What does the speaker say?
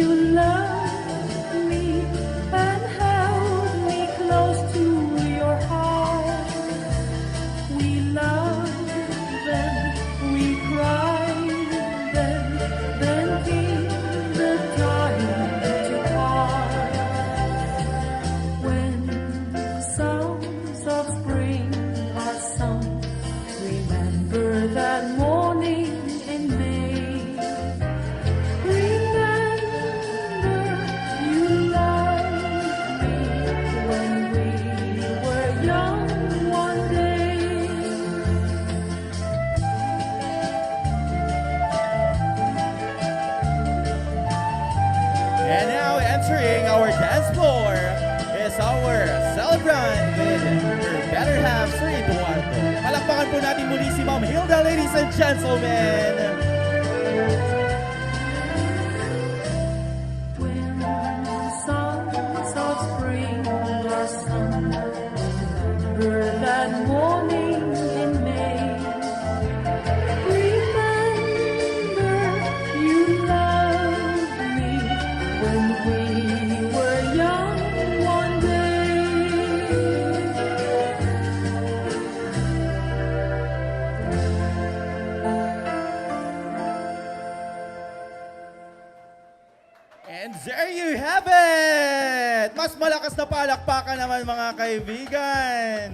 You loved me and held me close to your heart. We loved then, we cried then came the time to part. When sounds of spring are sung, remember that morning in May. Remember you loved me when we were young one day. And now entering our dance floor is our celebrant with her better half, Sir Eduardo. Palakpakan po natin muli si Ma'am Hilda, ladies and gentlemen. When songs of spring are sung, remember that morning in May. Remember you loved me when we were young one day. And there you have it! Mas malakas na palakpakan naman mga kaibigan.